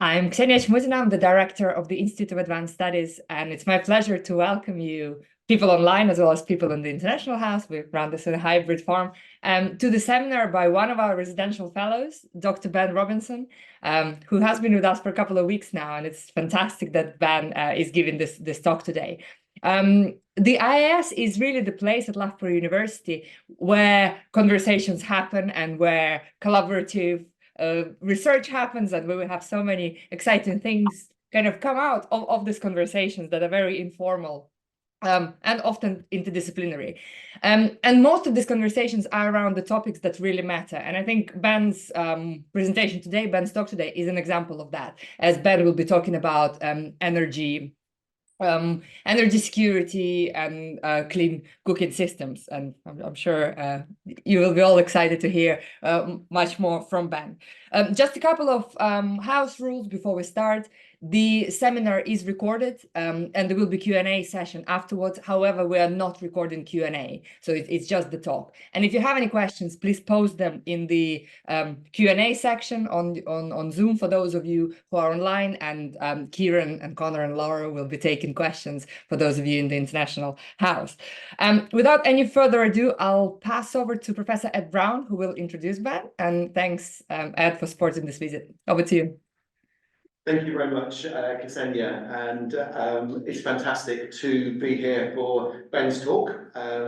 I'm Ksenia Chmuzina. I'm the director of the Institute of Advanced Studies, and it's my pleasure to welcome you, people online as well as people in the International House. We run this in a hybrid form, to the seminar by one of our residential fellows, Dr. Ben Robinson, who has been with us for a couple of weeks now, and it's fantastic that Ben is giving this talk today. The IIS is really the place at Loughborough University where conversations happen and where collaborative research happens, and we will have so many exciting things kind of come out of these conversations that are very informal and often interdisciplinary. And most of these conversations are around the topics that really matter. And I think Ben's presentation today, Ben's talk today, is an example of that, as Ben will be talking about energy security and clean cooking systems. And I'm sure you will be all excited to hear much more from Ben. Just a couple of house rules before we start. The seminar is recorded and there will be Q&A session afterwards. However, we are not recording Q&A, so it's just the talk. And if you have any questions, please post them in the Q&A section on Zoom for those of you who are online, and Kieran and Connor and Laura will be taking questions for those of you in the International House. Without any further ado, I'll pass over to Professor Ed Brown, who will introduce Ben. And thanks, Ed, for supporting this visit. Over to you. Thank you very much, Ksenia, and it's fantastic to be here for Ben's talk,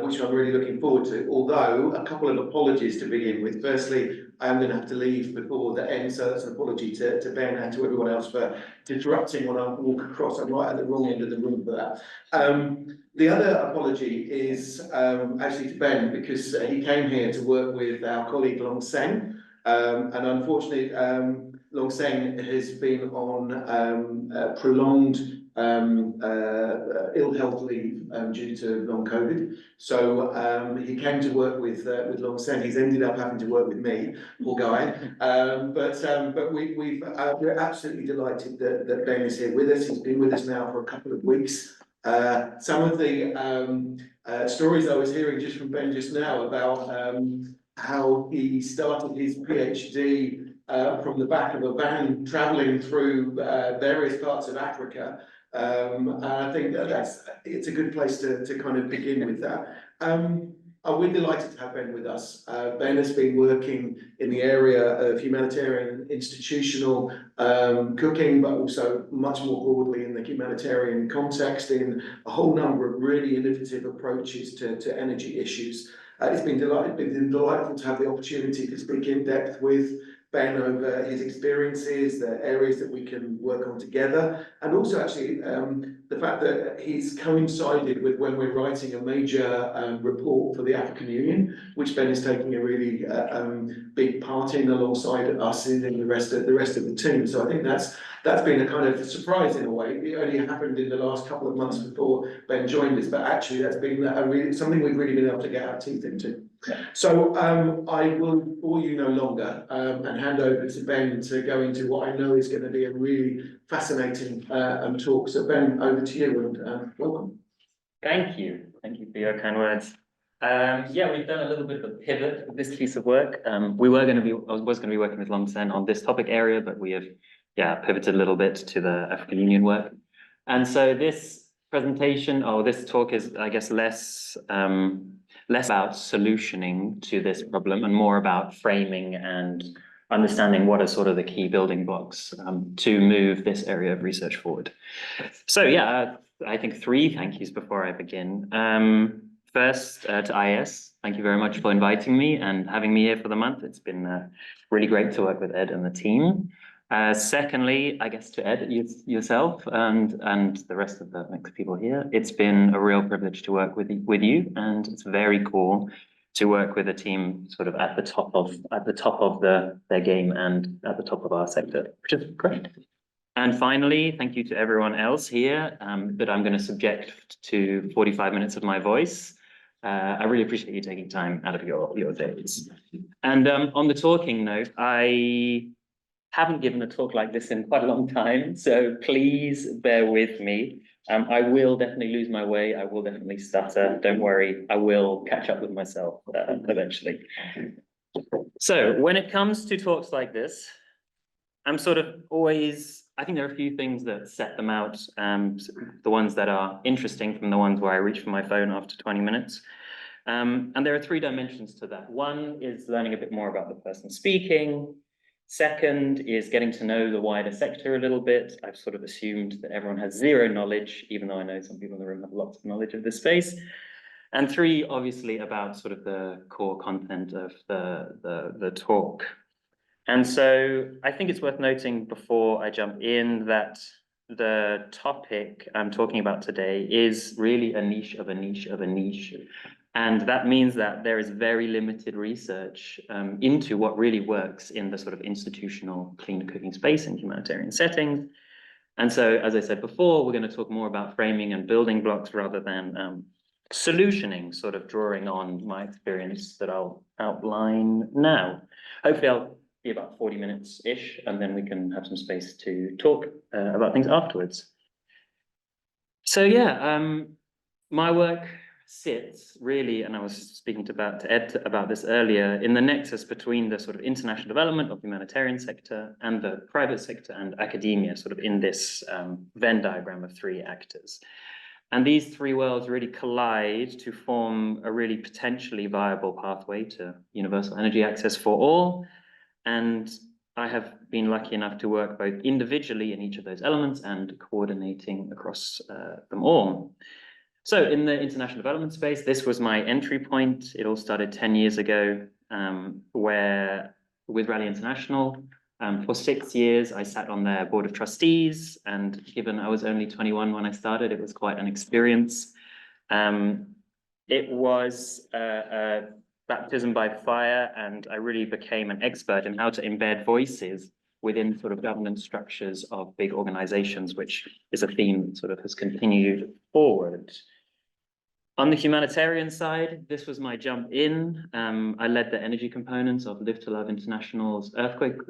which I'm really looking forward to, although a couple of apologies to begin with. Firstly, I am going to have to leave before the end, so that's an apology to Ben and to everyone else for disrupting when I walk across. I'm right at the wrong end of the room for that. The other apology is actually to Ben, because he came here to work with our colleague Long Seng, and unfortunately, Long Seng has been on prolonged ill health leave due to long COVID. So he came to work with Long Seng. He's ended up having to work with me, poor guy. But we're absolutely delighted that Ben is here with us. He's been with us now for a couple of weeks. Some of the stories I was hearing just from Ben just now about how he started his PhD from the back of a van traveling through various parts of Africa. And I think it's a good place to kind of begin with that. We're delighted to have Ben with us. Ben has been working in the area of humanitarian institutional cooking, but also much more broadly in the humanitarian context in a whole number of really innovative approaches to energy issues. It's been delightful to have the opportunity to speak in depth with Ben over his experiences, the areas that we can work on together, and also actually the fact that he's coincided with when we're writing a major report for the African Union, which Ben is taking a really big part in alongside us and the rest of the team. So I think that's been a kind of surprise in a way. It only happened in the last couple of months before Ben joined us, but actually that's been something we've really been able to get our teeth into. So I will bore you no longer and hand over to Ben to go into what I know is going to be a really fascinating talk. So Ben, over to you, and welcome. Thank you for your kind words. Yeah, we've done a little bit of a pivot with this piece of work. I was going to be working with Long Seng on this topic area, but we have pivoted a little bit to the African Union work. And so this presentation, or this talk, is, I guess, less about solutioning to this problem and more about framing and understanding what are sort of the key building blocks to move this area of research forward. So yeah, I think 3 thank yous before I begin. First, to IIS, thank you very much for inviting me and having me here for the month. It's been really great to work with Ed and the team. Secondly, I guess to Ed, yourself and the rest of the mix of people here, it's been a real privilege to work with you, and it's very cool to work with a team sort of at the top of their game and at the top of our sector, which is great. And finally, thank you to everyone else here that I'm going to subject to 45 minutes of my voice. I really appreciate you taking time out of your days. And on the talking note, I haven't given a talk like this in quite a long time, so please bear with me. I will definitely lose my way. I will definitely stutter. Don't worry, I will catch up with myself eventually. So when it comes to talks like this, I'm sort of always, I think there are a few things that set them out, the ones that are interesting from the ones where I reach for my phone after 20 minutes. And there are 3 dimensions to that. One is learning a bit more about the person speaking. Second is getting to know the wider sector a little bit. I've sort of assumed that everyone has zero knowledge, even though I know some people in the room have lots of knowledge of this space. And 3, obviously, about sort of the core content of the talk. And so I think it's worth noting before I jump in that the topic I'm talking about today is really a niche of a niche of a niche. And that means that there is very limited research into what really works in the sort of institutional clean cooking space in humanitarian settings. And so, as I said before, we're going to talk more about framing and building blocks rather than solutioning, sort of drawing on my experience that I'll outline now. Hopefully I'll be about 40 minutes-ish, and then we can have some space to talk about things afterwards. So yeah, my work sits really, and I was speaking to Ed about this earlier, in the nexus between the sort of international development of the humanitarian sector and the private sector and academia, sort of in this Venn diagram of 3 actors. And these 3 worlds really collide to form a really potentially viable pathway to universal energy access for all. And I have been lucky enough to work both individually in each of those elements and coordinating across them all. So in the international development space, this was my entry point. It all started 10 years ago, where with Rally International, for 6 years, I sat on their board of trustees, and given I was only 21 when I started, it was quite an experience. It was a baptism by fire, and I really became an expert in how to embed voices within sort of governance structures of big organizations, which is a theme that sort of has continued forward. On the humanitarian side, this was my jump in. I led the energy components of Live to Love International's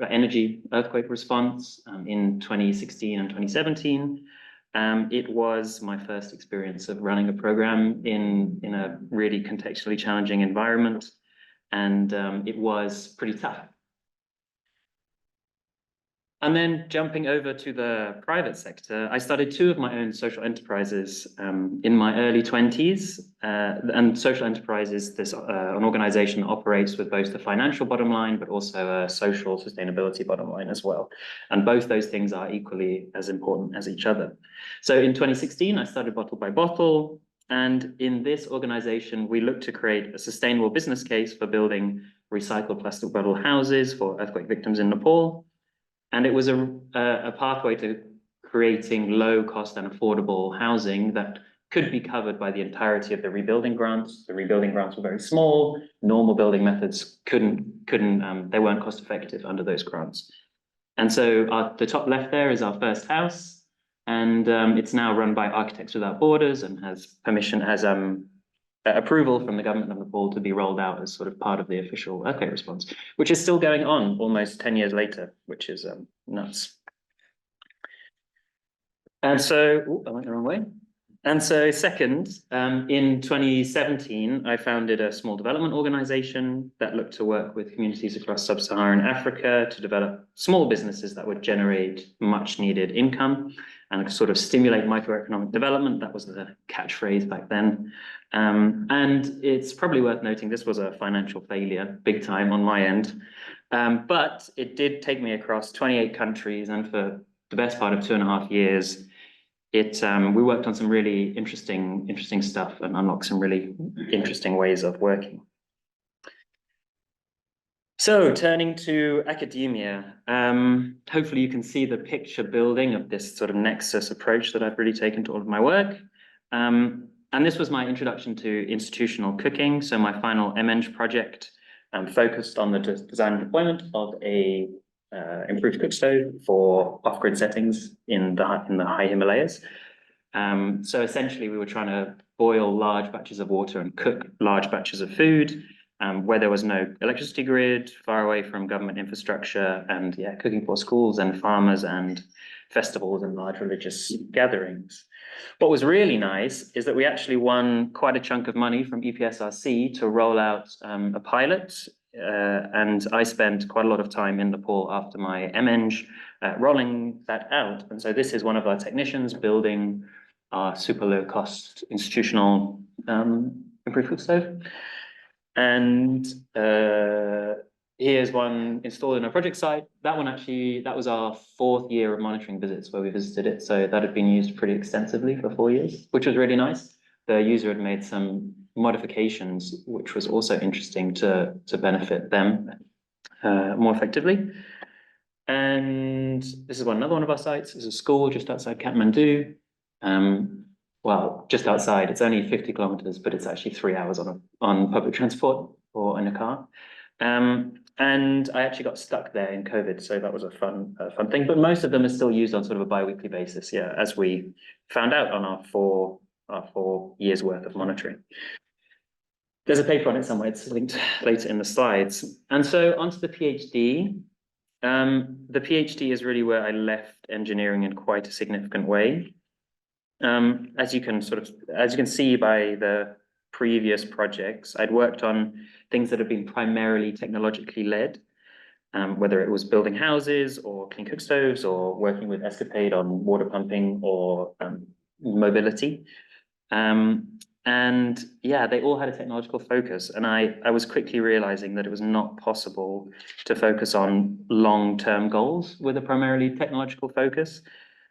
energy earthquake response in 2016 and 2017. It was my first experience of running a program in a really contextually challenging environment, and it was pretty tough. And then jumping over to the private sector, I started 2 of my own social enterprises in my early 20s. And social enterprise is an organization that operates with both the financial bottom line, but also a social sustainability bottom line as well. And both those things are equally as important as each other. So in 2016, I started Bottle by Bottle. And in this organization, we looked to create a sustainable business case for building recycled plastic bottle houses for earthquake victims in Nepal. And it was a pathway to creating low cost and affordable housing that could be covered by the entirety of the rebuilding grants. The rebuilding grants were very small. Normal building methods they weren't cost effective under those grants. And so the top left there is our first house, and it's now run by Architects Without Borders and has approval from the government of Nepal to be rolled out as sort of part of the official earthquake response, which is still going on almost 10 years later, which is nuts. And so, I went the wrong way. And so second, in 2017, I founded a small development organization that looked to work with communities across sub-Saharan Africa to develop small businesses that would generate much needed income and sort of stimulate microeconomic development. That was the catchphrase back then. And it's probably worth noting this was a financial failure, big time on my end. But it did take me across 28 countries, and for the best part of 2.5 years, we worked on some really interesting stuff and unlocked some really interesting ways of working. So turning to academia, hopefully you can see the picture building of this sort of nexus approach that I've really taken to all of my work. And this was my introduction to institutional cooking. So my final MEng project focused on the design and deployment of a improved cook stove for off-grid settings in the high Himalayas. So essentially we were trying to boil large batches of water and cook large batches of food where there was no electricity grid, far away from government infrastructure, and yeah, cooking for schools and farmers and festivals and large religious gatherings. What was really nice is that we actually won quite a chunk of money from EPSRC to roll out a pilot. And I spent quite a lot of time in Nepal after my MEng rolling that out. And so this is one of our technicians building our super low cost institutional improved food stove. And here's one installed in a project site. That one actually, that was our 4th year of monitoring visits where we visited it. So that had been used pretty extensively for 4 years, which was really nice. The user had made some modifications, which was also interesting to benefit them more effectively. And this is another one of our sites. It's a school just outside Kathmandu. Well, just outside, it's only 50 kilometers, but it's actually 3 hours on public transport or in a car. And I actually got stuck there in COVID, so that was a fun thing. But most of them are still used on sort of a bi-weekly basis, yeah, as we found out on our 4 years worth of monitoring. There's a paper on it somewhere, it's linked later in the slides. And so onto the PhD. The PhD is really where I left engineering in quite a significant way. As you can see by the previous projects, I'd worked on things that have been primarily technologically led, whether it was building houses or clean cook stoves or working with Escapade on water pumping or mobility. And yeah, they all had a technological focus. And I was quickly realizing that it was not possible to focus on long-term goals with a primarily technological focus.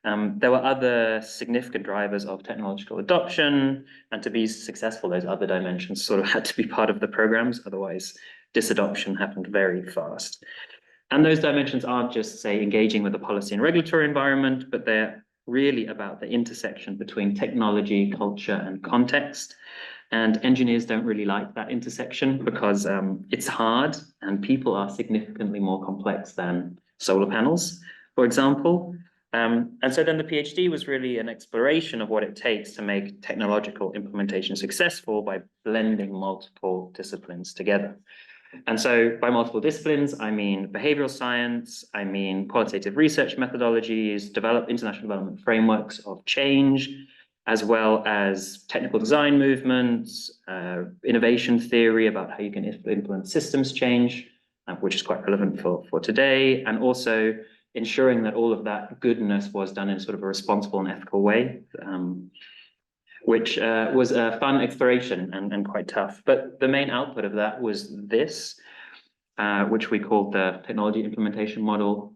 There were other significant drivers of technological adoption, and to be successful, those other dimensions sort of had to be part of the programs. Otherwise, disadoption happened very fast. And those dimensions aren't just, say, engaging with the policy and regulatory environment, but they're really about the intersection between technology, culture, and context. And engineers don't really like that intersection because it's hard and people are significantly more complex than solar panels, for example. And so then the PhD was really an exploration of what it takes to make technological implementation successful by blending multiple disciplines together. And so by multiple disciplines, I mean behavioral science, I mean qualitative research methodologies, international development frameworks of change, as well as technical design movements, innovation theory about how you can implement systems change, which is quite relevant for today, and also ensuring that all of that goodness was done in sort of a responsible and ethical way, which was a fun exploration and quite tough. But the main output of that was this, which we called the technology implementation model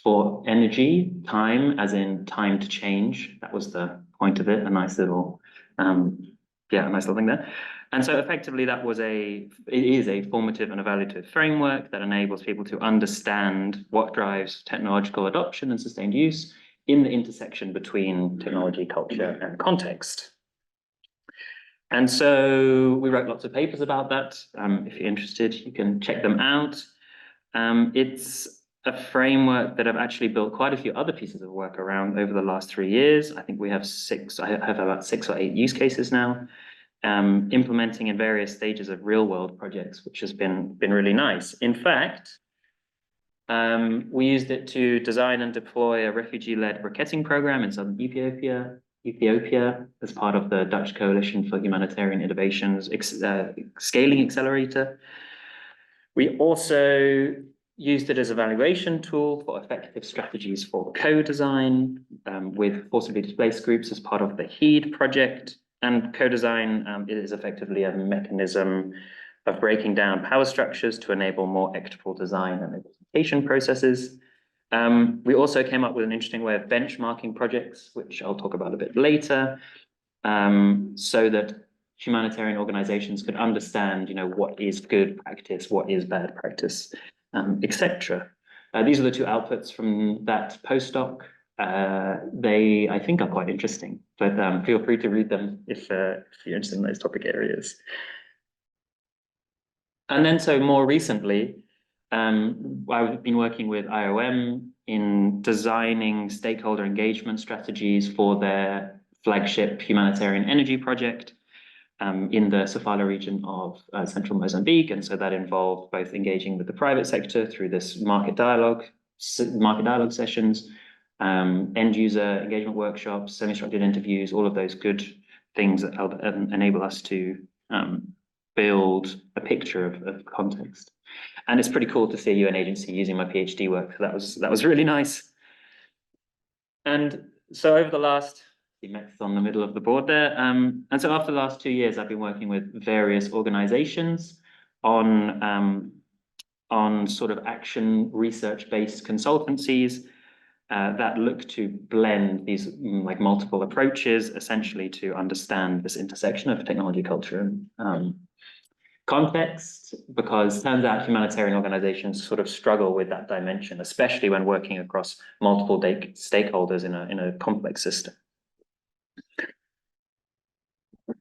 for energy, time, as in time to change. That was the point of it, a nice little, thing there. And so effectively it is a formative and evaluative framework that enables people to understand what drives technological adoption and sustained use in the intersection between technology, culture, and context. And so we wrote lots of papers about that. If you're interested, you can check them out. It's a framework that I've actually built quite a few other pieces of work around over the last 3 years. I think we have I have about 6 or 8 use cases now, implementing in various stages of real world projects, which has been really nice. In fact, we used it to design and deploy a refugee-led briquetting program in southern Ethiopia as part of the Dutch Coalition for Humanitarian Innovations Scaling Accelerator. We also used it as an evaluation tool for effective strategies for co-design with forcibly displaced groups as part of the HEED project. And co-design is effectively a mechanism of breaking down power structures to enable more equitable design and implementation processes. We also came up with an interesting way of benchmarking projects, which I'll talk about a bit later, so that humanitarian organizations could understand, what is good practice, what is bad practice, etc. These are the 2 outputs from that postdoc. They, I think, are quite interesting, but feel free to read them if you're interested in those topic areas. And then, so more recently, I've been working with IOM in designing stakeholder engagement strategies for their flagship humanitarian energy project in the Sofala region of central Mozambique. And so that involved both engaging with the private sector through this market dialogue sessions, end user engagement workshops, semi-structured interviews, all of those good things that help enable us to build a picture of context. And it's pretty cool to see a UN agency using my PhD work. So that was really nice. And so over the last, Max on the middle of the board there, and so after the last 2 years, I've been working with various organizations on sort of action research-based consultancies that look to blend these like multiple approaches, essentially to understand this intersection of technology, culture, and context, because it turns out humanitarian organizations sort of struggle with that dimension, especially when working across multiple stakeholders in a complex system.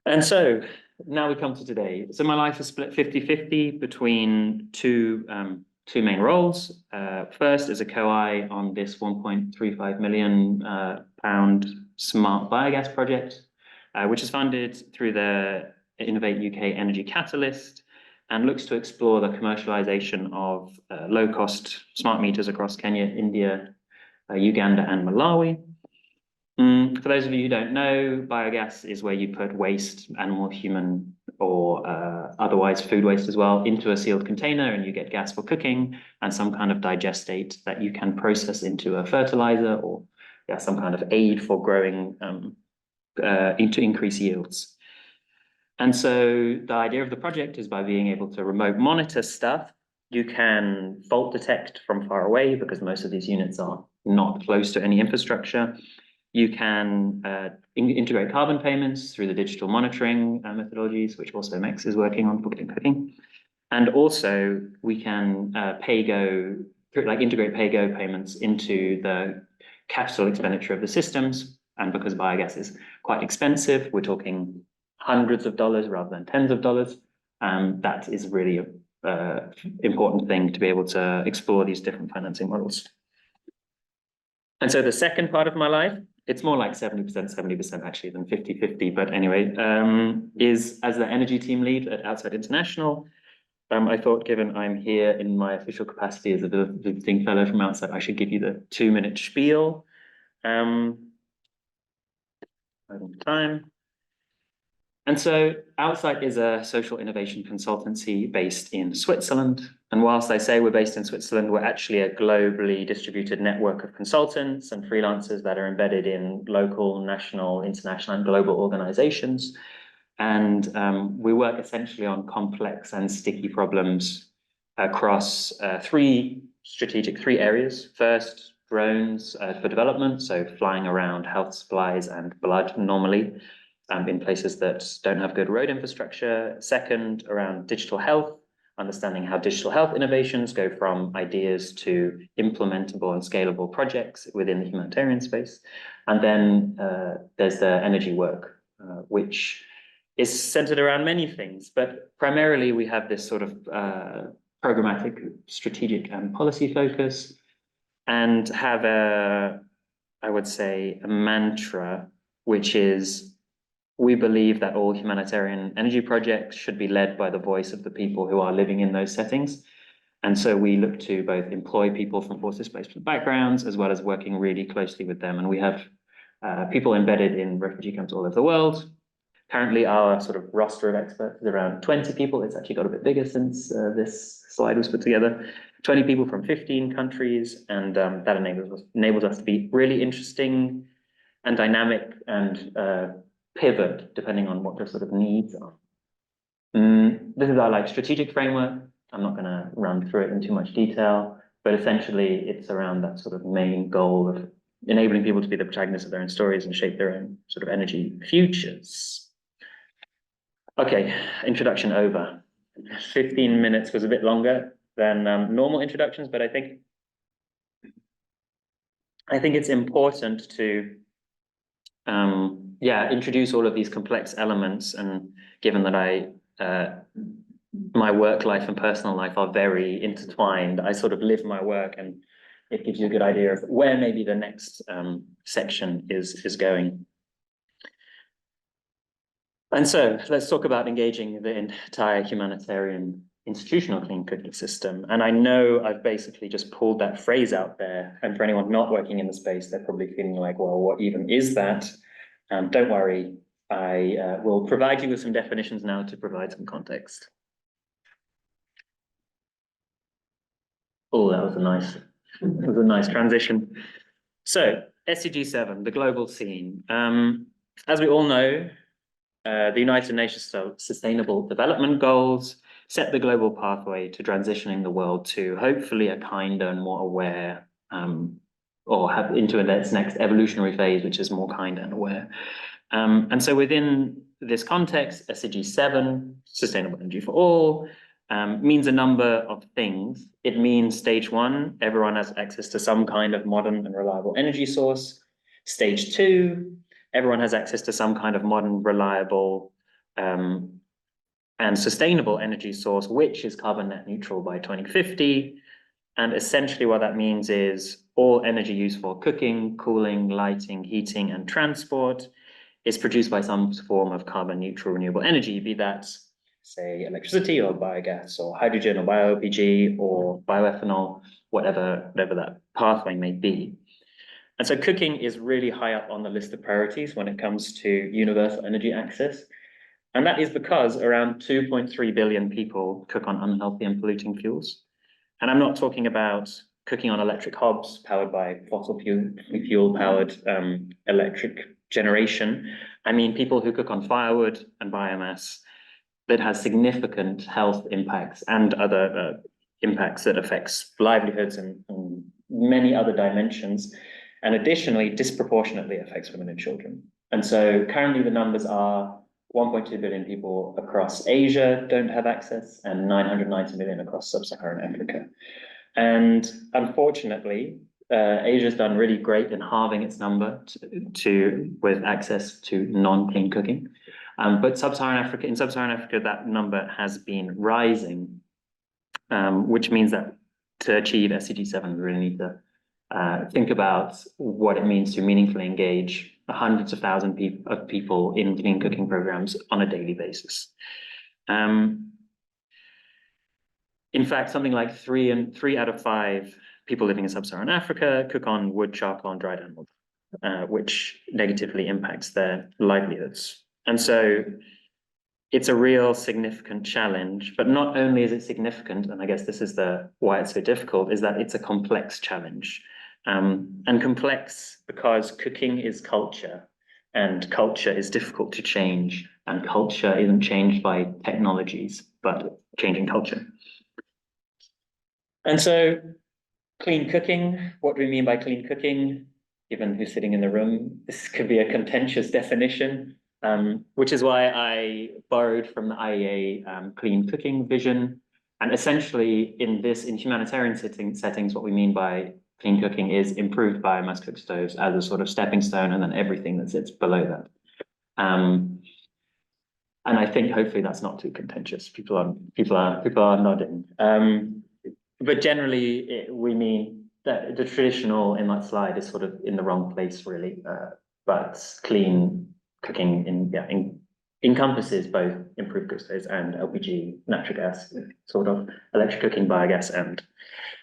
And so now we come to today. So my life is split 50-50 between two main roles. First is a co-I on this 1.35 million pound smart biogas project, which is funded through the Innovate UK Energy Catalyst and looks to explore the commercialization of low-cost smart meters across Kenya, India, Uganda, and Malawi. For those of you who don't know, biogas is where you put waste, animal, human, or otherwise food waste as well, into a sealed container, and you get gas for cooking and some kind of digestate that you can process into a fertilizer or some kind of aid for growing to increase yields. And so the idea of the project is by being able to remote monitor stuff, you can fault detect from far away because most of these units are not close to any infrastructure. You can integrate carbon payments through the digital monitoring methodologies, which also Mex is working on for cooking. And also we can integrate pay-go payments into the capital expenditure of the systems. And because biogas is quite expensive, we're talking hundreds of dollars rather than tens of dollars. That is really an important thing to be able to explore these different financing models. And so the second part of my life, it's more like 70%, 70% actually than 50-50, but anyway, is as the energy team lead at Outside International. I thought, given I'm here in my official capacity as a visiting fellow from outside, I should give you the 2-minute spiel. Time. And so Outside is a social innovation consultancy based in Switzerland. And whilst I say we're based in Switzerland, we're actually a globally distributed network of consultants and freelancers that are embedded in local, national, international, and global organizations. And we work essentially on complex and sticky problems across three areas. First, drones for development, so flying around health supplies and blood normally in places that don't have good road infrastructure. Second, around digital health, understanding how digital health innovations go from ideas to implementable and scalable projects within the humanitarian space. And then there's the energy work, which is centered around many things, but primarily we have this sort of programmatic, strategic and policy focus, and have I would say, a mantra, which is, we believe that all humanitarian energy projects should be led by the voice of the people who are living in those settings. And so we look to both employ people from forced displacement backgrounds, as well as working really closely with them. And we have people embedded in refugee camps all over the world. Currently, our sort of roster of experts is around 20 people. It's actually got a bit bigger since this slide was put together. 20 people from 15 countries, and that enables us to be really interesting and dynamic and pivot depending on what their sort of needs are. This is our strategic framework. I'm not going to run through it in too much detail, but essentially it's around that sort of main goal of enabling people to be the protagonists of their own stories and shape their own sort of energy futures. Okay, introduction over. 15 minutes was a bit longer than normal introductions, but I think it's important to introduce all of these complex elements. And given that my work life and personal life are very intertwined, I sort of live my work, and it gives you a good idea of where maybe the next section is going. And so let's talk about engaging the entire humanitarian institutional clean cooking system. And I know I've basically just pulled that phrase out there. And for anyone not working in the space, they're probably feeling like, well, what even is that? Don't worry, I will provide you with some definitions now to provide some context. Oh, that was a nice transition. So SDG 7, the global scene. As we all know, the United Nations Sustainable Development Goals set the global pathway to transitioning the world to hopefully a kinder and more aware, or have into its next evolutionary phase, which is more kind and aware. And so within this context, SDG 7, Sustainable Energy for All, means a number of things. It means stage 1, everyone has access to some kind of modern and reliable energy source. Stage 2, everyone has access to some kind of modern, reliable, and sustainable energy source, which is carbon net neutral by 2050. And essentially what that means is all energy used for cooking, cooling, lighting, heating, and transport is produced by some form of carbon neutral renewable energy, be that, say, electricity or biogas or hydrogen or bio-LPG or bioethanol, whatever that pathway may be. And so cooking is really high up on the list of priorities when it comes to universal energy access. And that is because around 2.3 billion people cook on unhealthy and polluting fuels. And I'm not talking about cooking on electric hobs powered by fossil fuel powered electric generation. I mean, people who cook on firewood and biomass that has significant health impacts and other impacts that affects livelihoods and many other dimensions. And additionally, disproportionately affects women and children. And so currently the numbers are 1.2 billion people across Asia don't have access and 990 million across sub-Saharan Africa. And unfortunately, Asia's done really great in halving its number with access to non-clean cooking. But in Sub-Saharan Africa, that number has been rising, which means that to achieve SDG 7, we really need to think about what it means to meaningfully engage hundreds of thousands of people in clean cooking programs on a daily basis. In fact, something like 3 out of 5 people living in Sub-Saharan Africa cook on wood, charcoal, and dried animal, which negatively impacts their livelihoods. And so it's a real significant challenge, but not only is it significant, and I guess this is why it's so difficult, is that it's a complex challenge. And complex because cooking is culture, and culture is difficult to change, and culture isn't changed by technologies, but changing culture. And so clean cooking, what do we mean by clean cooking? Given who's sitting in the room, this could be a contentious definition, which is why I borrowed from the IEA clean cooking vision. And essentially in humanitarian settings, what we mean by clean cooking is improved biomass cook stoves as a sort of stepping stone, and then everything that sits below that. And I think hopefully that's not too contentious. People are nodding. But generally, we mean that the traditional in that slide is sort of in the wrong place, really. But clean cooking encompasses both improved cook stoves and LPG, natural gas, sort of electric cooking, biogas, and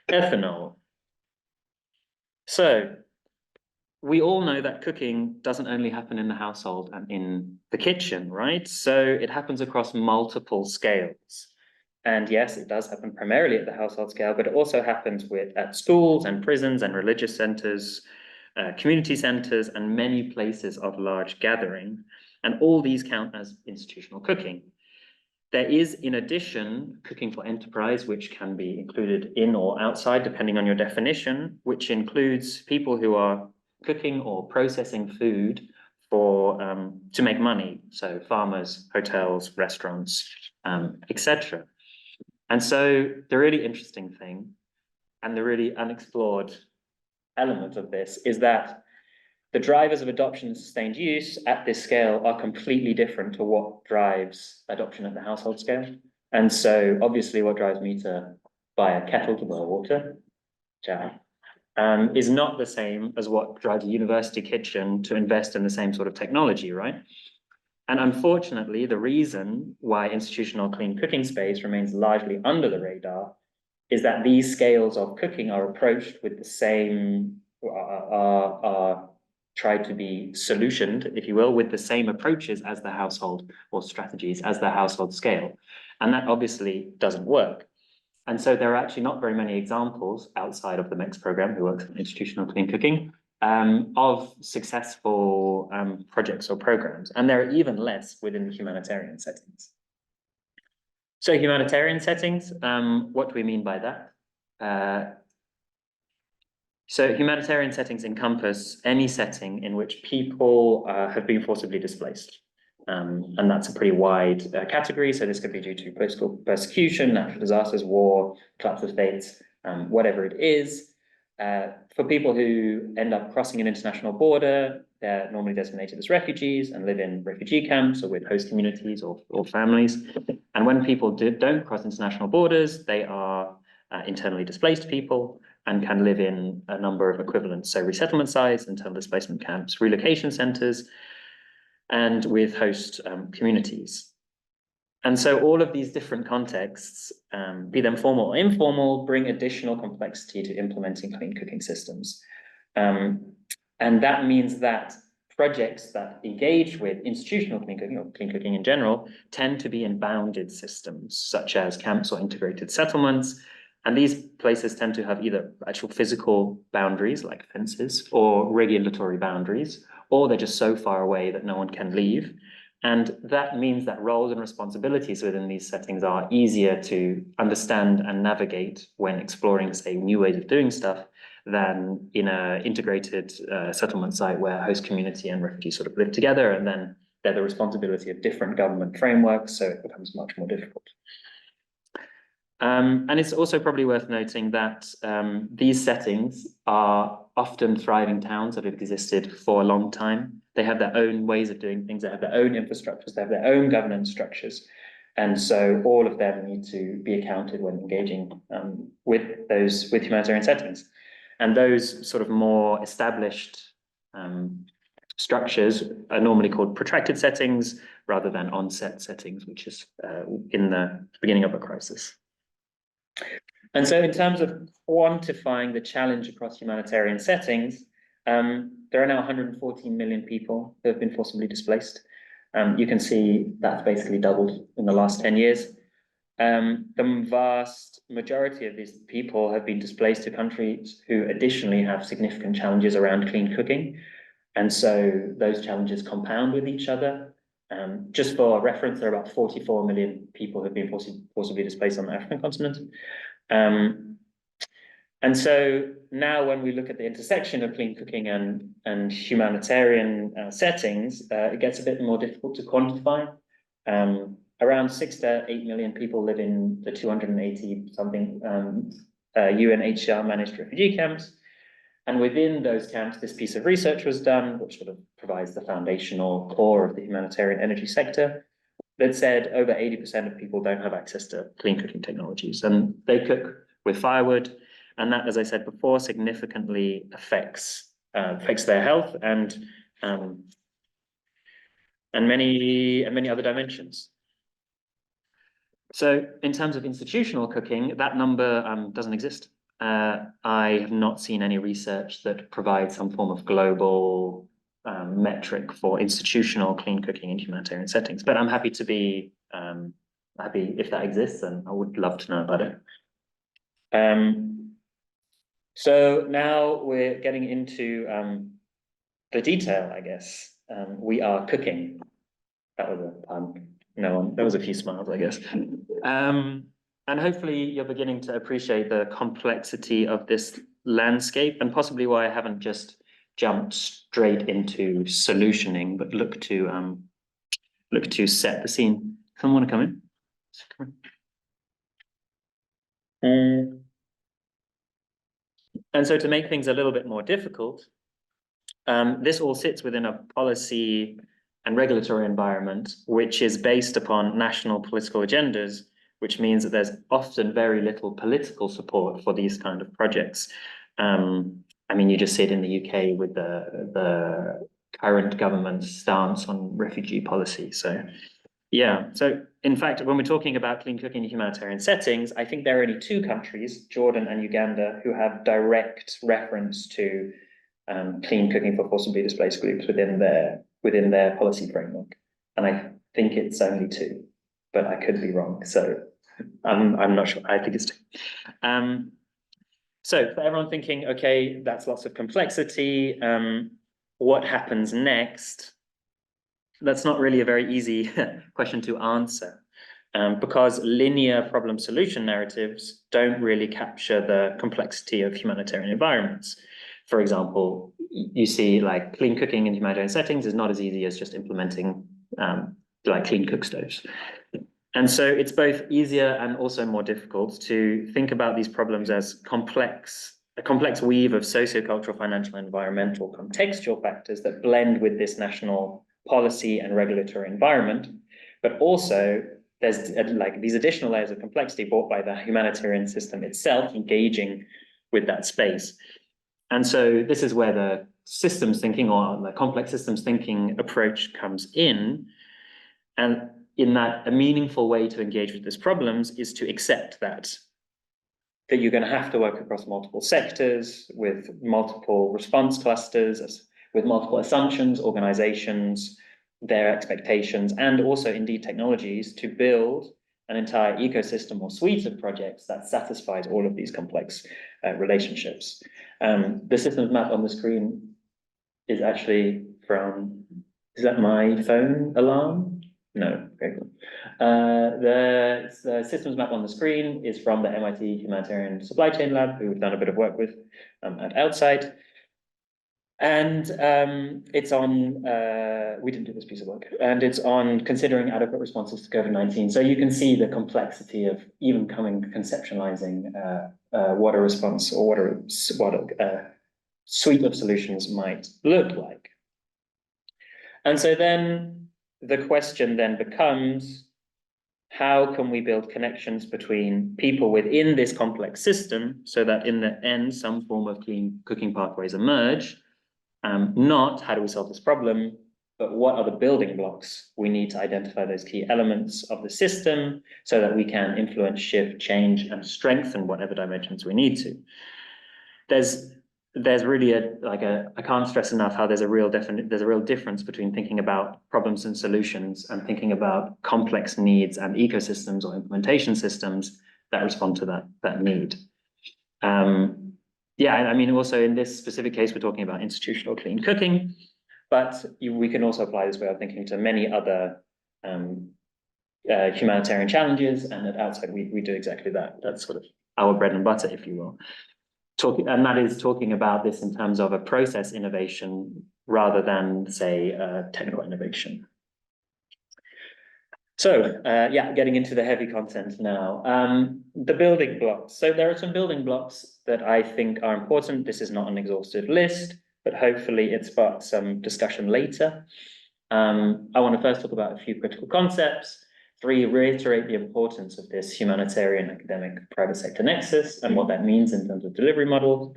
ethanol. So we all know that cooking doesn't only happen in the household and in the kitchen, right? So it happens across multiple scales. And yes, it does happen primarily at the household scale, but it also happens at schools and prisons and religious centers, community centers, and many places of large gathering. And all these count as institutional cooking. There is, in addition, cooking for enterprise, which can be included in or outside, depending on your definition, which includes people who are cooking or processing food to make money. So farmers, hotels, restaurants, etc. And so the really interesting thing and the really unexplored element of this is that the drivers of adoption and sustained use at this scale are completely different to what drives adoption at the household scale. And so obviously what drives me to buy a kettle to boil water, is not the same as what drives a university kitchen to invest in the same sort of technology, right? And unfortunately, the reason why institutional clean cooking space remains largely under the radar is that these scales of cooking are approached with the same, are tried to be solutioned, if you will, with the same approaches as the household, or strategies as the household scale. And that obviously doesn't work. And so there are actually not very many examples outside of the MEX program who works on institutional clean cooking of successful projects or programs, and there are even less within the humanitarian settings. So humanitarian settings, what do we mean by that? So humanitarian settings encompass any setting in which people have been forcibly displaced. And that's a pretty wide category. So this could be due to political persecution, natural disasters, war, collapse of states, whatever it is. For people who end up crossing an international border, they're normally designated as refugees and live in refugee camps or with host communities or families. And when people don't cross international borders, they are internally displaced people and can live in a number of equivalents. So resettlement sites, internal displacement camps, relocation centers, and with host communities. And so all of these different contexts, be them formal or informal, bring additional complexity to implementing clean cooking systems. And that means that projects that engage with institutional clean cooking or clean cooking in general tend to be in bounded systems, such as camps or integrated settlements. And these places tend to have either actual physical boundaries like fences or regulatory boundaries, or they're just so far away that no one can leave. And that means that roles and responsibilities within these settings are easier to understand and navigate when exploring, say, new ways of doing stuff than in an integrated settlement site where host community and refugees sort of live together, and then they're the responsibility of different government frameworks, so it becomes much more difficult. And it's also probably worth noting that these settings are often thriving towns that have existed for a long time. They have their own ways of doing things, they have their own infrastructures, they have their own governance structures. And so all of them need to be accounted when engaging with humanitarian settings. And those sort of more established structures are normally called protracted settings rather than onset settings, which is in the beginning of a crisis. And so in terms of quantifying the challenge across humanitarian settings, there are now 114 million people who have been forcibly displaced. You can see that's basically doubled in the last 10 years. The vast majority of these people have been displaced to countries who additionally have significant challenges around clean cooking. And so those challenges compound with each other. Just for reference, there are about 44 million people who have been forcibly displaced on the African continent. And so now when we look at the intersection of clean cooking and humanitarian settings, it gets a bit more difficult to quantify. Around 6 to 8 million people live in the 280 something UNHCR managed refugee camps. And within those camps, this piece of research was done, which sort of provides the foundational core of the humanitarian energy sector, that said over 80% of people don't have access to clean cooking technologies, and they cook with firewood. And that, as I said before, significantly affects their health and many other dimensions. So in terms of institutional cooking, that number doesn't exist. I have not seen any research that provides some form of global metric for institutional clean cooking in humanitarian settings, but I'm happy to be happy if that exists, and I would love to know about it. So now we're getting into the detail, I guess. We are cooking. That was a pun. No, there was a few smiles, I guess. And hopefully you're beginning to appreciate the complexity of this landscape, and possibly why I haven't just jumped straight into solutioning, but look to set the scene. Someone want to come in? And so to make things a little bit more difficult, this all sits within a policy and regulatory environment, which is based upon national political agendas, which means that there's often very little political support for these kind of projects. I mean, you just see it in the UK with the current government's stance on refugee policy. So yeah, so in fact, when we're talking about clean cooking in humanitarian settings, I think there are only 2 countries, Jordan and Uganda, who have direct reference to clean cooking for forcibly displaced groups within their policy framework. And I think it's only 2, but I could be wrong. So I'm not sure. I think it's 2. So for everyone thinking, okay, that's lots of complexity, what happens next? That's not really a very easy question to answer, because linear problem solution narratives don't really capture the complexity of humanitarian environments. For example, you see like clean cooking in humanitarian settings is not as easy as just implementing like clean cook stoves. And so it's both easier and also more difficult to think about these problems as a complex weave of sociocultural, financial, and environmental contextual factors that blend with this national policy and regulatory environment. But also there's like these additional layers of complexity brought by the humanitarian system itself engaging with that space. And so this is where the systems thinking or the complex systems thinking approach comes in. And in that, a meaningful way to engage with these problems is to accept that you're going to have to work across multiple sectors with multiple response clusters, with multiple assumptions, organizations, their expectations, and also indeed technologies to build an entire ecosystem or suite of projects that satisfies all of these complex relationships. The systems map on the screen is actually from, is that my phone alarm? No, very cool. The systems map on the screen is from the MIT Humanitarian Supply Chain Lab, who we've done a bit of work with at Outside. And it's on, we didn't do this piece of work, and it's on considering adequate responses to COVID-19. So you can see the complexity of even conceptualizing what a response or what a suite of solutions might look like. And so then the question then becomes, how can we build connections between people within this complex system so that in the end, some form of clean cooking pathways emerge? Not how do we solve this problem, but what are the building blocks we need to identify those key elements of the system so that we can influence, shift, change, and strengthen whatever dimensions we need to. There's really I can't stress enough how there's a real difference between thinking about problems and solutions and thinking about complex needs and ecosystems or implementation systems that respond to that need. Yeah, I mean, also in this specific case, we're talking about institutional clean cooking, but we can also apply this way of thinking to many other humanitarian challenges, and at Outside we do exactly that. That's sort of our bread and butter, if you will. And that is talking about this in terms of a process innovation rather than, say, technical innovation. So, yeah, getting into the heavy content now. The building blocks. So there are some building blocks that I think are important. This is not an exhaustive list, but hopefully it sparks some discussion later. I want to first talk about a few critical concepts. 3, reiterate the importance of this humanitarian, academic, private sector nexus and what that means in terms of delivery models.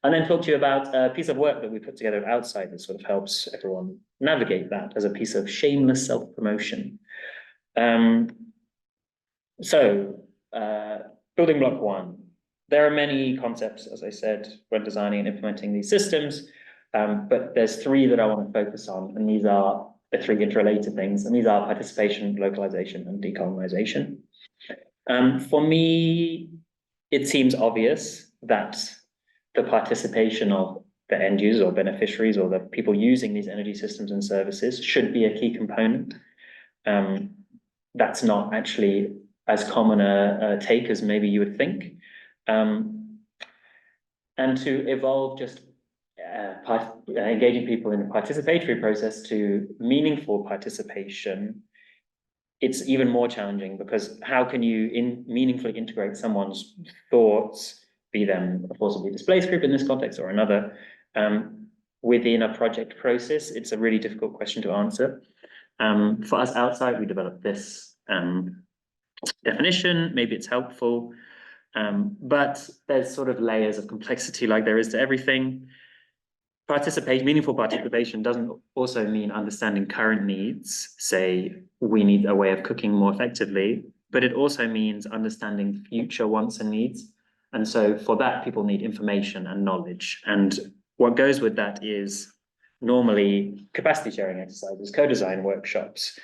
And then talk to you about a piece of work that we put together at Outside that sort of helps everyone navigate that as a piece of shameless self-promotion. Building block 1. There are many concepts, as I said, when designing and implementing these systems, but there's 3 that I want to focus on, and these are the 3 interrelated things, and these are participation, localization, and decolonization. For me, it seems obvious that the participation of the end users or beneficiaries or the people using these energy systems and services should be a key component. That's not actually as common a take as maybe you would think. And to evolve just engaging people in a participatory process to meaningful participation, it's even more challenging, because how can you meaningfully integrate someone's thoughts, be them a forcibly displaced group in this context or another, within a project process? It's a really difficult question to answer. For us Outside, we developed this definition. Maybe it's helpful, but there's sort of layers of complexity like there is to everything. Meaningful participation doesn't also mean understanding current needs. Say, we need a way of cooking more effectively, but it also means understanding future wants and needs. And so for that, people need information and knowledge. And what goes with that is normally capacity sharing exercises, co-design workshops,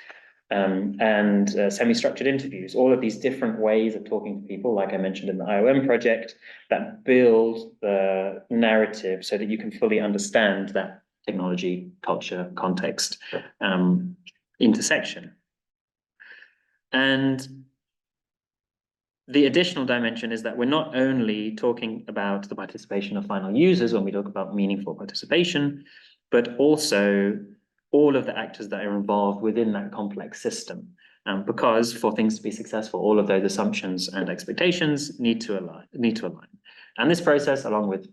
and semi-structured interviews, all of these different ways of talking to people, like I mentioned in the IOM project, that build the narrative so that you can fully understand that technology, culture, context, intersection. And the additional dimension is that we're not only talking about the participation of final users when we talk about meaningful participation, but also all of the actors that are involved within that complex system. Because for things to be successful, all of those assumptions and expectations need to align. And this process, along with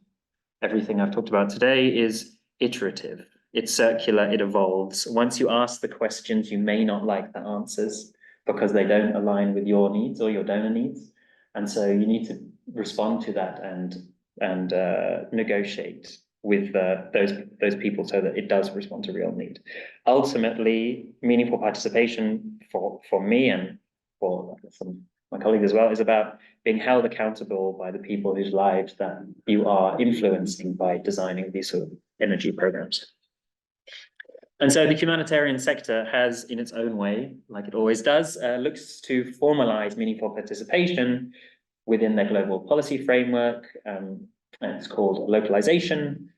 everything I've talked about today, is iterative. It's circular, it evolves. Once you ask the questions, you may not like the answers because they don't align with your needs or your donor needs. And so you need to respond to that and negotiate with those people so that it does respond to real need. Ultimately, meaningful participation for me and for some of my colleagues as well is about being held accountable by the people whose lives that you are influencing by designing these sort of energy programs. And so the humanitarian sector has, in its own way, like it always does, looks to formalize meaningful participation within their global policy framework. And it's called localization,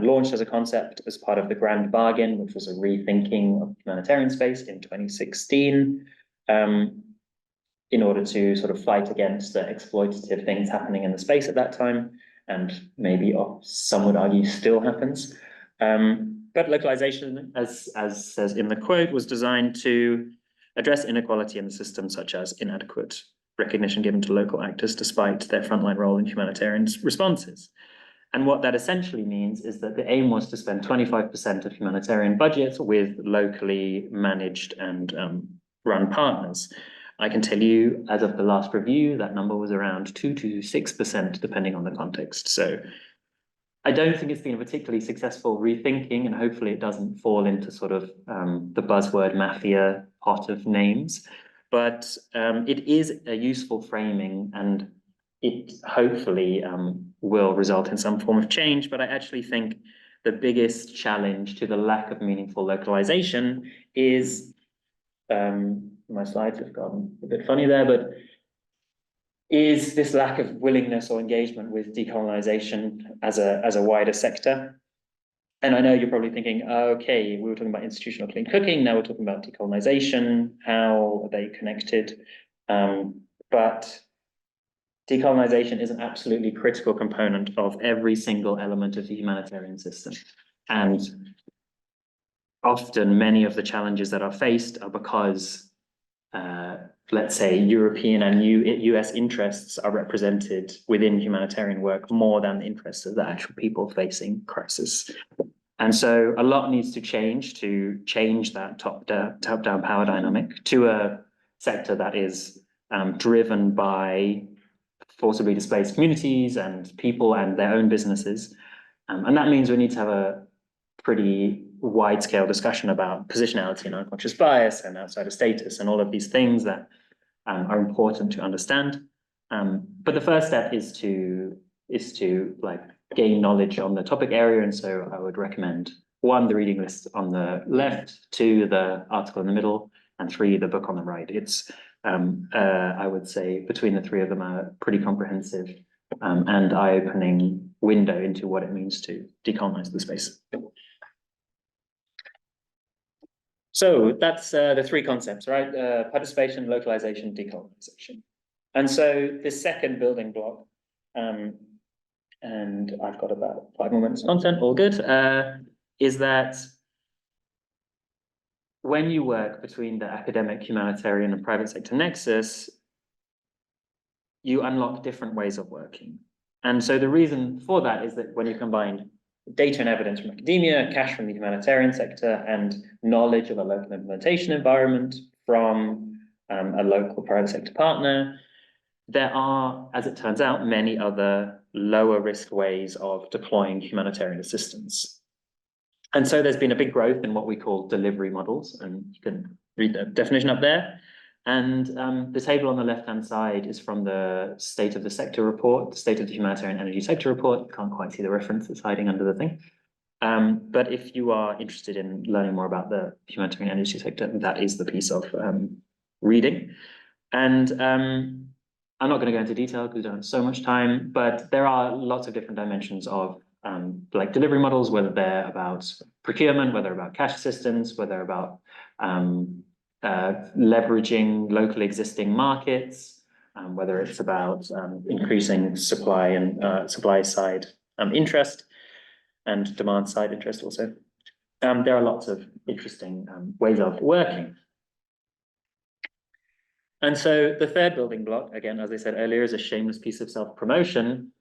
launched as a concept as part of the Grand Bargain, which was a rethinking of humanitarian space in 2016, in order to sort of fight against the exploitative things happening in the space at that time, and maybe some would argue still happens. But localization, as says in the quote, was designed to address inequality in the system, such as inadequate recognition given to local actors despite their frontline role in humanitarian responses. And what that essentially means is that the aim was to spend 25% of humanitarian budgets with locally managed and run partners. I can tell you, as of the last review, that number was around 2 to 6%, depending on the context. So I don't think it's been a particularly successful rethinking, and hopefully it doesn't fall into sort of the buzzword mafia pot of names. But it is a useful framing, and it hopefully will result in some form of change. But I actually think the biggest challenge to the lack of meaningful localization is, my slides have gone a bit funny there, but is this lack of willingness or engagement with decolonization as a wider sector. And I know you're probably thinking, okay, we were talking about institutional clean cooking, now we're talking about decolonization, how are they connected? But decolonization is an absolutely critical component of every single element of the humanitarian system. And often many of the challenges that are faced are because let's say European and US interests are represented within humanitarian work more than the interests of the actual people facing crisis. And so a lot needs to change that top-down power dynamic to a sector that is driven by forcibly displaced communities and people and their own businesses. And that means we need to have a pretty wide-scale discussion about positionality and unconscious bias and outsider status and all of these things that are important to understand. But the first step is to like gain knowledge on the topic area. And so I would recommend 1, the reading list on the left, 2, the article in the middle, and 3, the book on the right. It's, I would say, between the 3 of them are pretty comprehensive and eye-opening window into what it means to decolonize the space. So that's the 3 concepts, right? Participation, localization, decolonization. And so the second building block, and I've got about 5 more minutes of content, all good, is that when you work between the academic, humanitarian, and private sector nexus, you unlock different ways of working. And so the reason for that is that when you combine data and evidence from academia, cash from the humanitarian sector, and knowledge of a local implementation environment from a local private sector partner, there are, as it turns out, many other lower risk ways of deploying humanitarian assistance. And so there's been a big growth in what we call delivery models, and you can read the definition up there. And the table on the left-hand side is from the State of the Sector report, the State of the Humanitarian Energy Sector report. You can't quite see the reference, it's hiding under the thing. But if you are interested in learning more about the humanitarian energy sector, that is the piece of reading. And I'm not going to go into detail because we don't have so much time, but there are lots of different dimensions of like delivery models, whether they're about procurement, whether about cash assistance, whether about leveraging local existing markets, whether it's about increasing supply and supply side interest and demand side interest also. There are lots of interesting ways of working. And so the third building block, again, as I said earlier, is a shameless piece of self-promotion,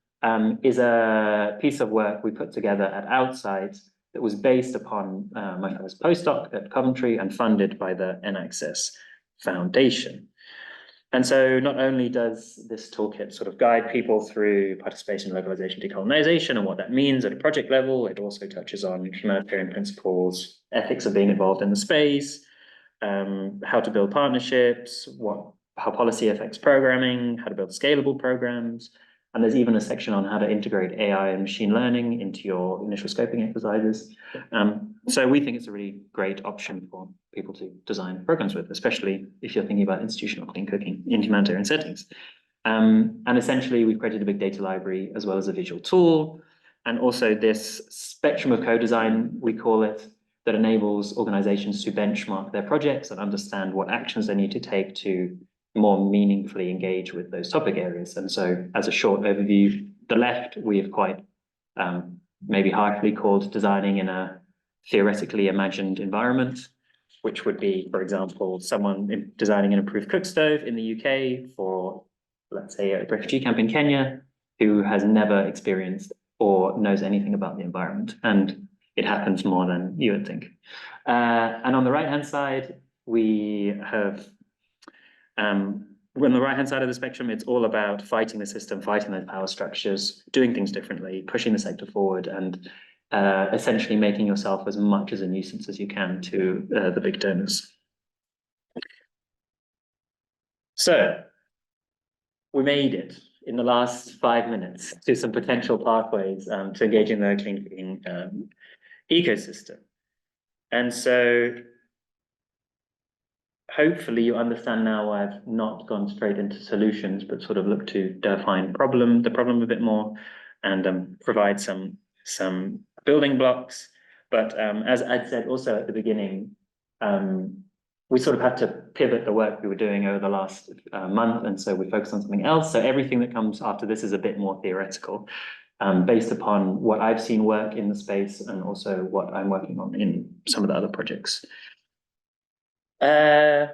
is a piece of work we put together at Outside that was based upon my first postdoc at Coventry and funded by the NAccess Foundation. And so not only does this toolkit sort of guide people through participation, localization, decolonization, and what that means at a project level, it also touches on humanitarian principles, ethics of being involved in the space, how to build partnerships, how policy affects programming, how to build scalable programs. And there's even a section on how to integrate AI and machine learning into your initial scoping exercises. So we think it's a really great option for people to design programs with, especially if you're thinking about institutional clean cooking in humanitarian settings. And essentially, we've created a big data library as well as a visual tool, and also this spectrum of co-design, we call it, that enables organizations to benchmark their projects and understand what actions they need to take to more meaningfully engage with those topic areas. And so as a short overview, the left, we have quite maybe harshly called designing in a theoretically imagined environment, which would be, for example, someone designing an improved cook stove in the UK for, let's say, a refugee camp in Kenya who has never experienced or knows anything about the environment. And it happens more than you would think. And on the right-hand side, we have, on the right-hand side of the spectrum, it's all about fighting the system, fighting those power structures, doing things differently, pushing the sector forward, and essentially making yourself as much as a nuisance as you can to the big donors. So we made it in the last 5 minutes to some potential pathways to engaging the clean cooking ecosystem. And so hopefully you understand now why I've not gone straight into solutions, but sort of look to define the problem a bit more and provide some building blocks. But as I'd said also at the beginning, we sort of had to pivot the work we were doing over the last month, and so we focused on something else. So everything that comes after this is a bit more theoretical, based upon what I've seen work in the space and also what I'm working on in some of the other projects. So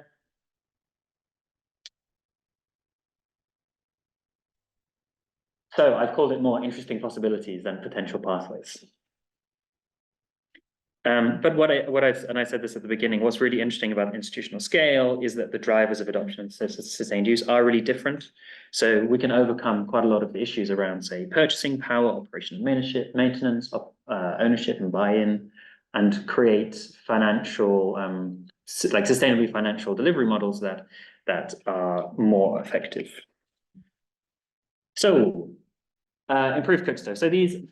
I've called it more interesting possibilities than potential pathways. But and I said this at the beginning, what's really interesting about the institutional scale is that the drivers of adoption and sustained use are really different. So we can overcome quite a lot of the issues around, say, purchasing power, operational maintenance, ownership and buy-in, and create financial, like sustainably financial delivery models that are more effective. So improved cook stove. So these.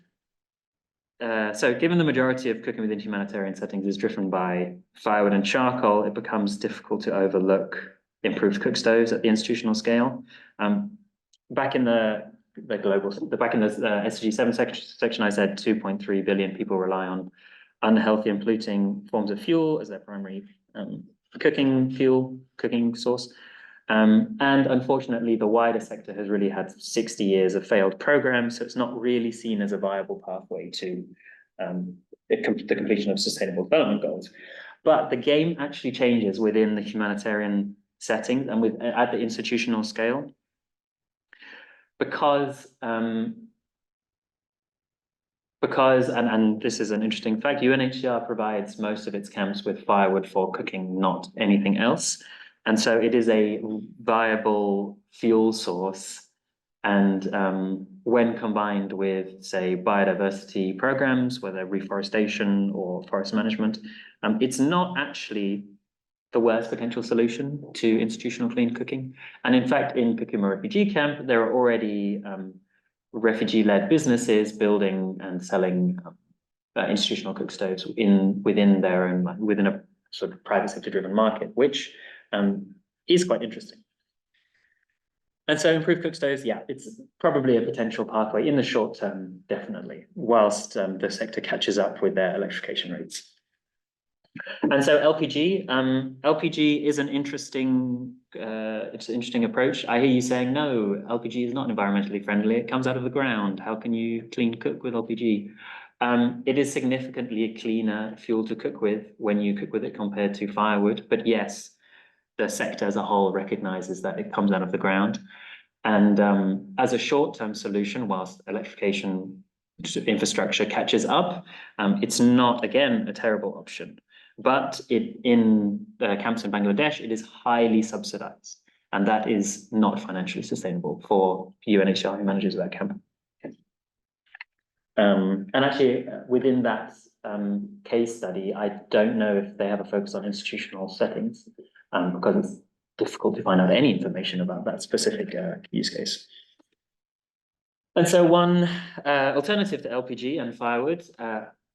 So given the majority of cooking within humanitarian settings is driven by firewood and charcoal, it becomes difficult to overlook improved cook stoves at the institutional scale. Back in the SDG 7 section, I said 2.3 billion people rely on unhealthy and polluting forms of fuel as their primary cooking source. And unfortunately, the wider sector has really had 60 years of failed programs, so it's not really seen as a viable pathway to the completion of sustainable development goals. But the game actually changes within the humanitarian setting and at the institutional scale, because and this is an interesting fact, UNHCR provides most of its camps with firewood for cooking, not anything else. And so it is a viable fuel source. And when combined with, say, biodiversity programs, whether reforestation or forest management, it's not actually the worst potential solution to institutional clean cooking. And in fact, in Kakuma refugee camp, there are already refugee-led businesses building and selling institutional cook stoves within their own, within a sort of private sector driven market, which is quite interesting. And so improved cook stoves, yeah, it's probably a potential pathway in the short term, definitely, whilst the sector catches up with their electrification rates. And so LPG is an interesting, it's an interesting approach. I hear you saying, no, LPG is not environmentally friendly. It comes out of the ground. How can you clean cook with LPG? It is significantly a cleaner fuel to cook with when you cook with it compared to firewood. But yes, the sector as a whole recognizes that it comes out of the ground. And as a short-term solution, whilst electrification infrastructure catches up, it's not, again, a terrible option. But in the camps in Bangladesh, it is highly subsidized. And that is not financially sustainable for UNHCR who manages that camp. And actually, within that case study, I don't know if they have a focus on institutional settings, because it's difficult to find out any information about that specific use case. And so one alternative to LPG and firewood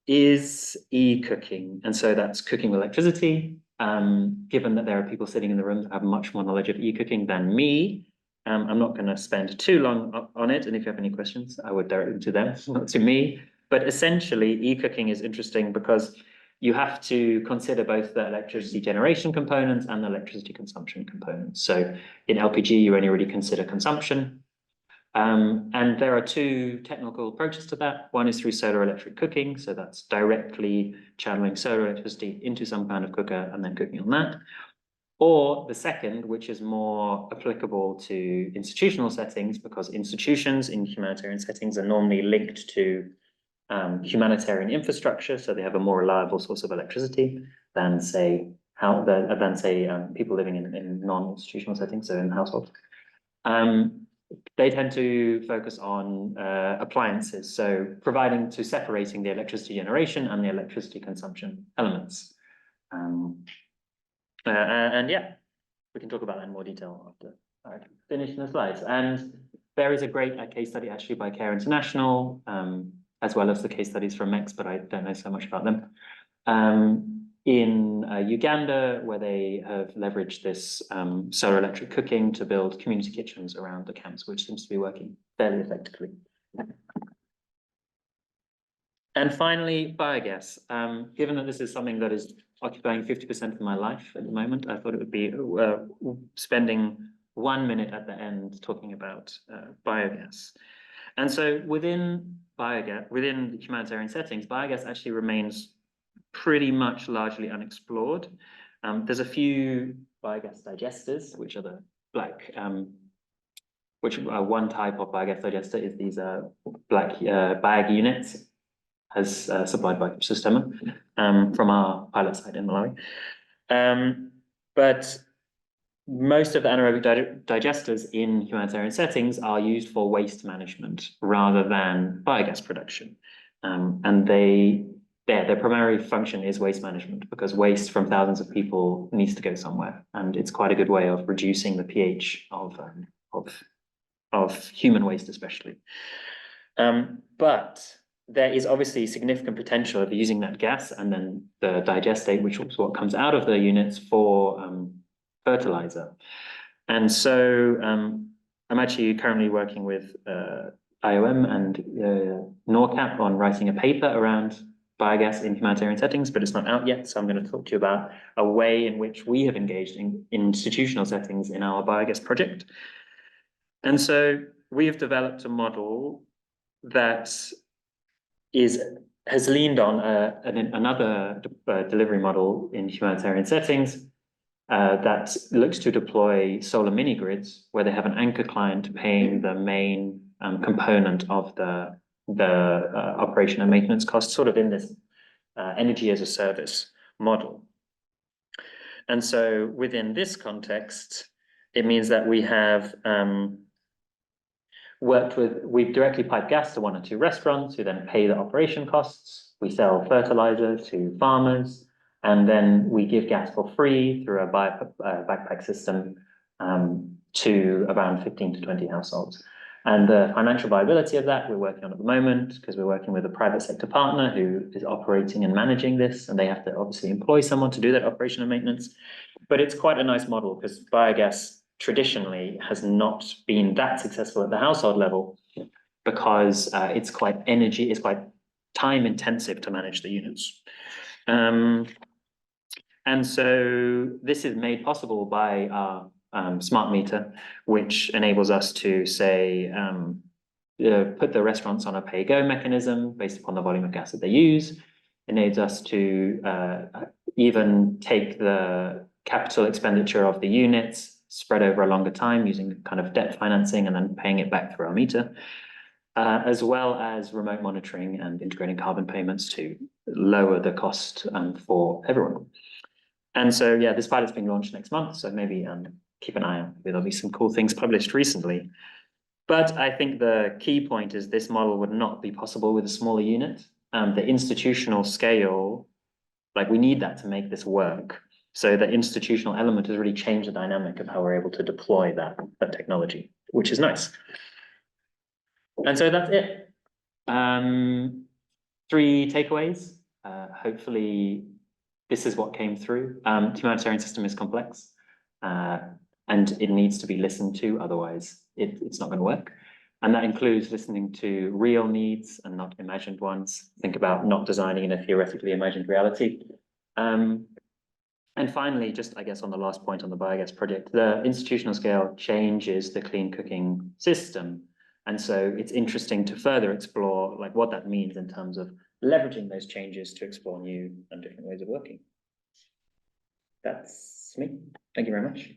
is e-cooking. And so that's cooking with electricity. Given that there are people sitting in the room that have much more knowledge of e-cooking than me, I'm not going to spend too long on it. And if you have any questions, I would direct them to them, not to me. But essentially, e-cooking is interesting because you have to consider both the electricity generation components and the electricity consumption components. So in LPG, you only really consider consumption. And there are two technical approaches to that. One is through solar electric cooking. So that's directly channeling solar electricity into some kind of cooker and then cooking on that. Or the second, which is more applicable to institutional settings, because institutions in humanitarian settings are normally linked to humanitarian infrastructure, so they have a more reliable source of electricity than say people living in non-institutional settings, so in households. They tend to focus on appliances, so separating the electricity generation and the electricity consumption elements. And yeah, we can talk about that in more detail after I finish the slides. And there is a great case study actually by Care International, as well as the case studies from MEX, but I don't know so much about them. In Uganda, where they have leveraged this solar electric cooking to build community kitchens around the camps, which seems to be working fairly effectively. And finally, biogas. Given that this is something that is occupying 50% of my life at the moment, I thought it would be spending 1 minute at the end talking about biogas. And so within humanitarian settings, biogas actually remains pretty much largely unexplored. There's a few biogas digesters, which are the black, which are one type of biogas digester is these black bag units, as supplied by Systema from our pilot site in Malawi. But most of the anaerobic digesters in humanitarian settings are used for waste management rather than biogas production. And their primary function is waste management, because waste from thousands of people needs to go somewhere. And it's quite a good way of reducing the pH of human waste, especially. But there is obviously significant potential of using that gas and then the digestate, which is what comes out of the units, for fertilizer. And so I'm actually currently working with IOM and NORCAP on writing a paper around biogas in humanitarian settings, but it's not out yet. So I'm going to talk to you about a way in which we have engaged in institutional settings in our biogas project. And so we have developed a model that has leaned on another delivery model in humanitarian settings that looks to deploy solar mini grids, where they have an anchor client paying the main component of the operation and maintenance costs, sort of in this energy as a service model. And so within this context, it means that we have we've directly piped gas to 1 or 2 restaurants who then pay the operation costs. We sell fertilizer to farmers, and then we give gas for free through a backpack system to around 15 to 20 households. And the financial viability of that we're working on at the moment, because we're working with a private sector partner who is operating and managing this, and they have to obviously employ someone to do that operation and maintenance. But it's quite a nice model because biogas traditionally has not been that successful at the household level because it's quite time intensive to manage the units. And so this is made possible by our smart meter, which enables us to say, put the restaurants on a pay-go mechanism based upon the volume of gas that they use. Enables us to even take the capital expenditure of the units spread over a longer time using kind of debt financing and then paying it back through our meter, as well as remote monitoring and integrating carbon payments to lower the cost for everyone. And so, yeah, this pilot's being launched next month, so maybe keep an eye out. There'll be some cool things published recently. But I think the key point is this model would not be possible with a smaller unit. The institutional scale, like we need that to make this work. So the institutional element has really changed the dynamic of how we're able to deploy that technology, which is nice. And so that's it. 3 takeaways. Hopefully, this is what came through. The humanitarian system is complex and it needs to be listened to, otherwise it's not going to work. And that includes listening to real needs and not imagined ones. Think about not designing in a theoretically imagined reality. And finally, just I guess on the last point on the biogas project, the institutional scale changes the clean cooking system. And so it's interesting to further explore like what that means in terms of leveraging those changes to explore new and different ways of working. That's me. Thank you very much.